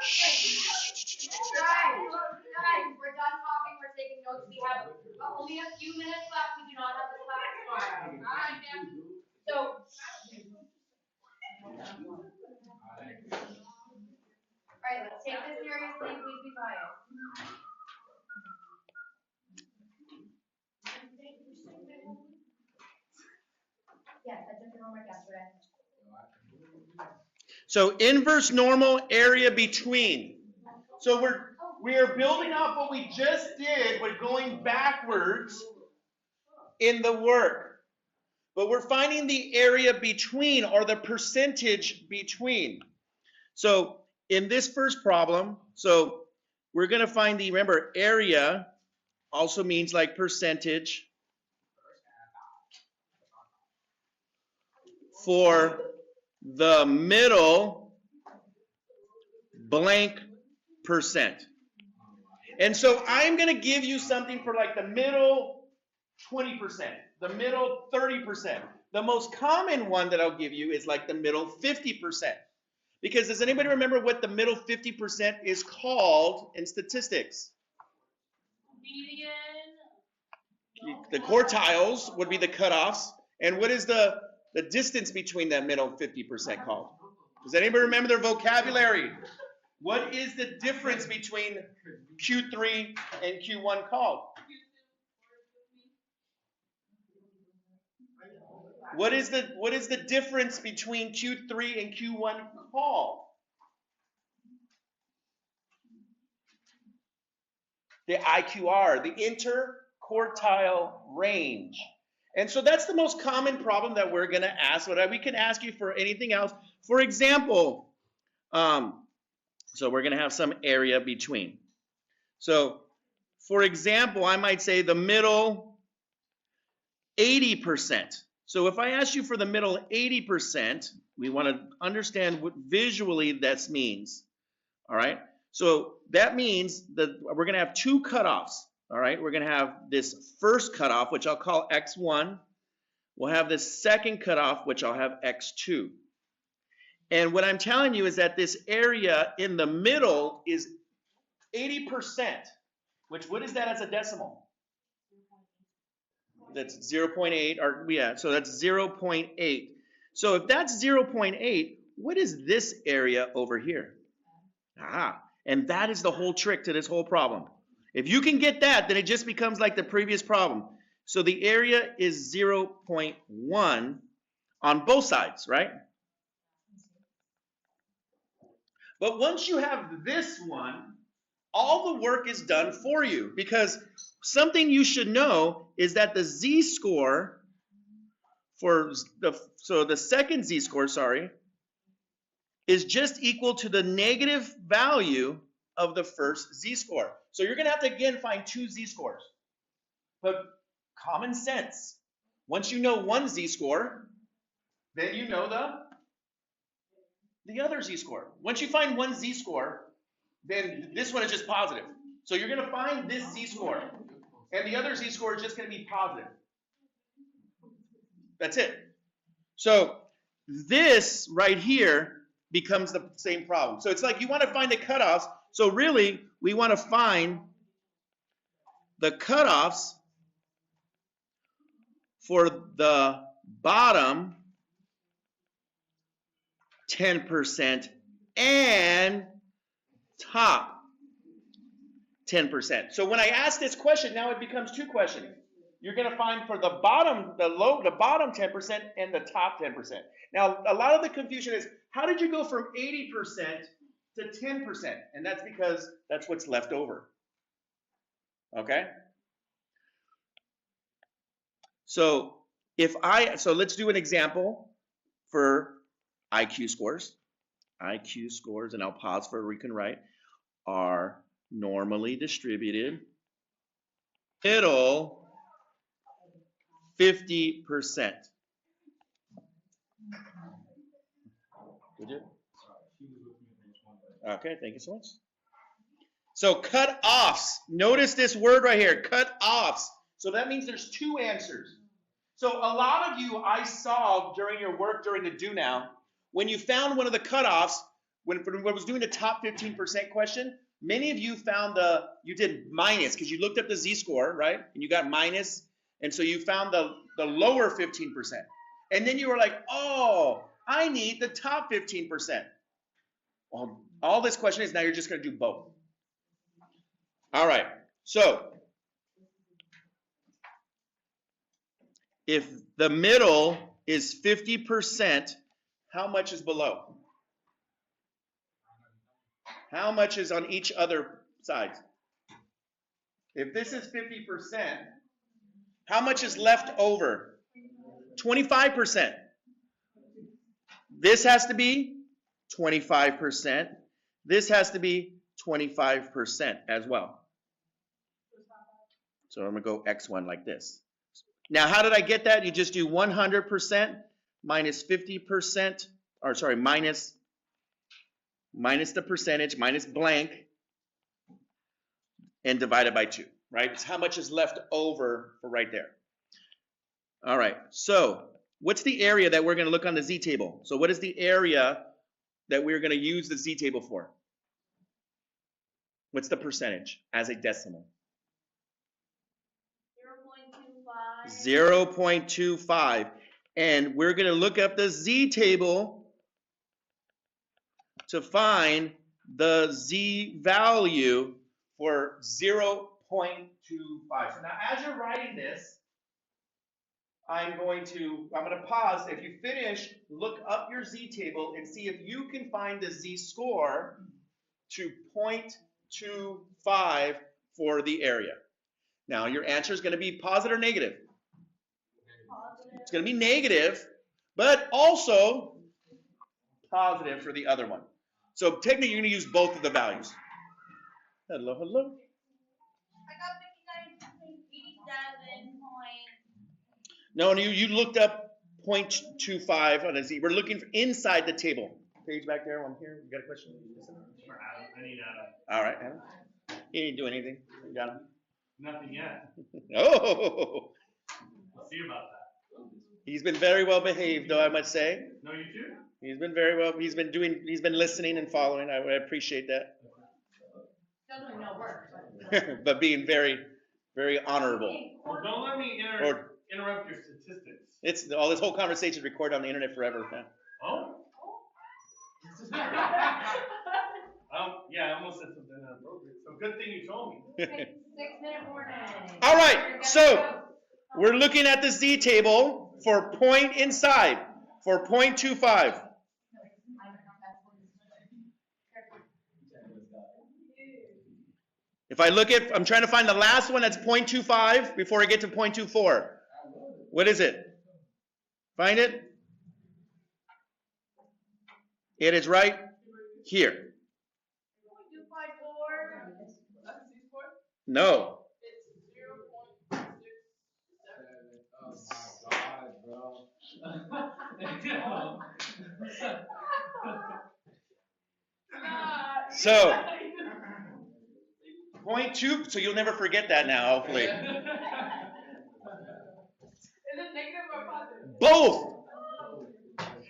Guys, we're done talking. We're taking notes. We have only a few minutes left. We do not have the class tomorrow. So. All right, let's take this seriously. Please be quiet. Yes, I took the homework yesterday. So inverse normal area between. So we are building off what we just did. We're going backwards in the work. But we're finding the area between, or the percentage between. So in this first problem, so we're going to find the, remember, area also means like percentage for the middle blank percent. And so I'm going to give you something for like the middle 20%, the middle 30%. The most common one that I'll give you is like the middle 50%. Because does anybody remember what the middle 50% is called in statistics? Median. The quartiles would be the cutoffs. And what is the distance between that middle 50% called? Does anybody remember their vocabulary? What is the difference between Q3 and Q1 called? What is the difference between Q3 and Q1 called? The IQR, the interquartile range. And so that's the most common problem that we're going to ask. But we can ask you for anything else. For example, so we're going to have some area between. So, for example, I might say the middle 80%. So if I ask you for the middle 80%, we want to understand what visually this means. All right? So that means that we're going to have two cutoffs. All right? We're going to have this first cutoff, which I'll call X1. We'll have this second cutoff, which I'll have X2. And what I'm telling you is that this area in the middle is 80%, which what is that as a decimal? That's 0.8, or yeah, so that's 0.8. So if that's 0.8, what is this area over here? And that is the whole trick to this whole problem. If you can get that, then it just becomes like the previous problem. So the area is 0.1 on both sides, right? But once you have this one, all the work is done for you, because something you should know is that the z-score for the second z-score, is just equal to the negative value of the first z-score. So you're going to have to again find two z-scores. But common sense, once you know one z-score, then you know the other z-score. Once you find one z-score, then this one is just positive. So you're going to find this z-score, and the other z-score is just going to be positive. That's it. So this right here becomes the same problem. So it's like you want to find the cutoffs. So really, we want to find the cutoffs for the bottom 10% and top 10%. So when I ask this question, now it becomes two questions. You're going to find for the bottom 10% and the top 10%. Now, a lot of the confusion is, how did you go from 80% to 10%? And that's because that's what's left over. Okay? So let's do an example for IQ scores. IQ scores, and I'll pause for we can write, are normally distributed middle 50%. Did you? Okay, thank you so much. So cut-offs. Notice this word right here, cut-offs. So that means there's two answers. So a lot of you I saw during your work during the do now, when you found one of the cutoffs, when I was doing the top 15% question, many of you found you did minus because you looked up the z-score, right? And you got minus, and so you found the lower 15%. And then you were like, oh, I need the top 15%. Well, all this question is now you're just going to do both. All right, so if the middle is 50%, how much is below? How much is on each other side? If this is 50%, how much is left over? 25%. This has to be 25%. This has to be 25% as well. So I'm going to go x1 like this. Now, how did I get that? You just do 100% minus 50%, or sorry, minus the percentage, minus blank, and divide it by 2, right? It's how much is left over for right there. All right, so what's the area that we're going to look on the z-table? So what is the area that we're going to use the z-table for? What's the percentage as a decimal? 0.25. And we're going to look up the z-table to find the z value for 0.25. So now as you're writing this, I'm going to pause. If you finish, look up your z-table and see if you can find the z-score to 0.25 for the area. Now your answer is going to be positive or negative? Positive. It's going to be negative, but also positive for the other one. So technically you're going to use both of the values. Hello, hello. I got 59.87. No, you looked up 0.25 on a z. We're looking for inside the table. Page back there, I'm here. You got a question? For Adam. I need Adam. All right, Adam. He didn't do anything. You got him? Nothing yet. Oh! We'll see about that. He's been very well behaved, though, I must say. No, you too? He's been very well. He's been listening and following. I appreciate that. Still doing no work. But being very, very honorable. Well, don't let me interrupt your statistics. It's all this whole conversation is recorded on the internet forever. Man. Oh? Yeah, I almost said something inappropriate. So good thing you told me. 6-minute warning. All right, so we're looking at the z-table for point inside, for 0.25. If I look at, I'm trying to find the last one that's 0.25 before I get to 0.24. What is it? Find it? It is right here. No. So, 0.2, so you'll never forget that now, hopefully. Is it negative or positive? Both.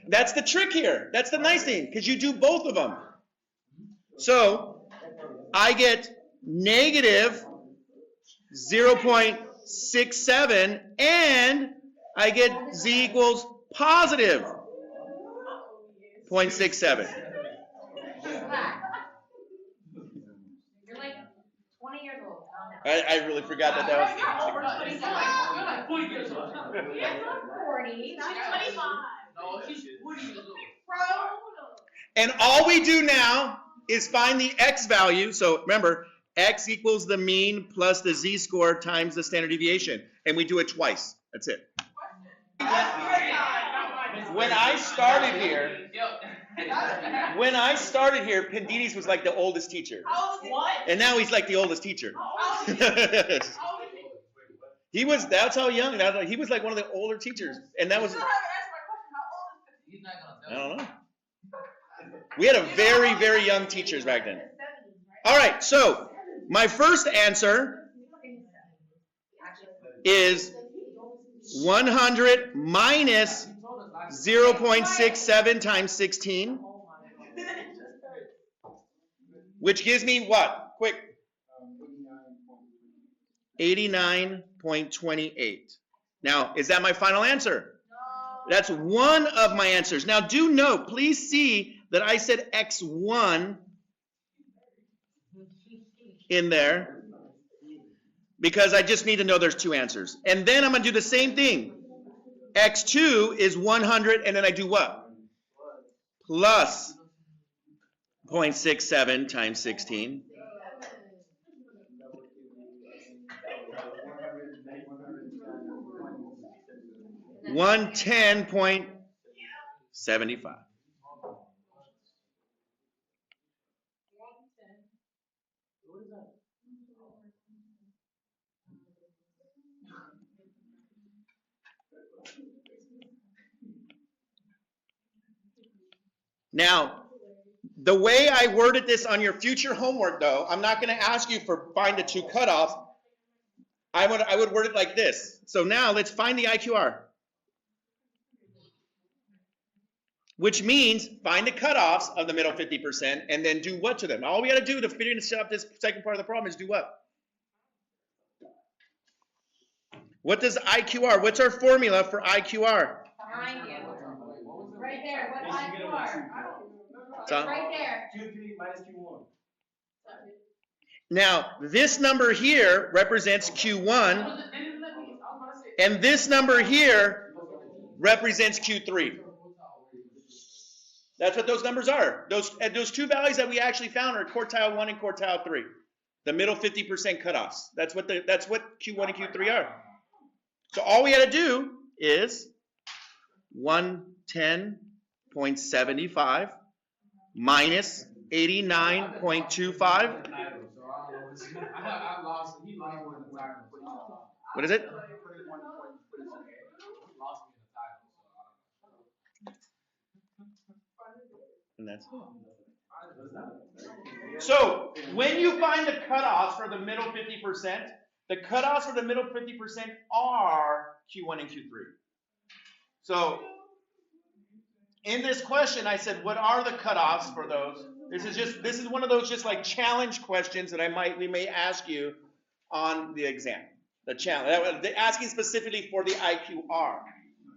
That's the trick here. That's the nice thing, because you do both of them. So, I get negative 0.67, and I get z equals positive 0.67. You're like 20 years old. I really forgot that was. You're like 40 years old. You're 40. She's 25. No, she's 40 years old. And all we do now is find the x value. So remember, x equals the mean plus the z-score times the standard deviation. And we do it twice. That's it. When I started here, Pendides was like the oldest teacher. What? And now he's like the oldest teacher. He was, that's how young, he was like one of the older teachers. And that was, I don't know. We had a very, very young teachers back then. All right, so my first answer is 100 minus 0.67 times 16. which gives me what? Quick. 89.28. Now, is that my final answer? No. That's one of my answers. Now, do note, please see that I said x1 in there because I just need to know there's two answers. And then I'm going to do the same thing. X2 is 100, and then I do what? Plus 0.67 times 16. 110.75. Now, the way I worded this on your future homework, though, I'm not going to ask you for find the two cutoffs. I would word it like this. So now let's find the IQR. Which means find the cutoffs of the middle 50% and then do what to them? All we got to do to finish up this second part of the problem is do what? What does IQR? What's our formula for IQR? Behind you. Right there. What IQR? So, Right there. Q3 minus Q1. now, this number here represents Q1, and this number here represents Q3. That's what those numbers are. Those two values that we actually found are quartile 1 and quartile 3. The middle 50% cutoffs. That's what Q1 and Q3 are. So all we got to do is 110.75 minus 89.25. What is it? And that's so when you find the cutoffs for the middle 50%, the cutoffs for the middle 50% are Q1 and Q3. So in this question, I said, what are the cutoffs for those? This is one of those just like challenge questions that we may ask you on the exam. The challenge, they're asking specifically for the IQR.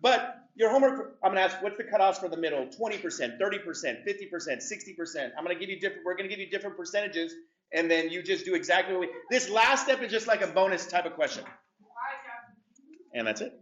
But your homework, I'm going to ask, what's the cutoffs for the middle? 20%, 30%, 50%, 60%. We're going to give you different percentages, and then you just do exactly what this last step is just like a bonus type of question. And that's it.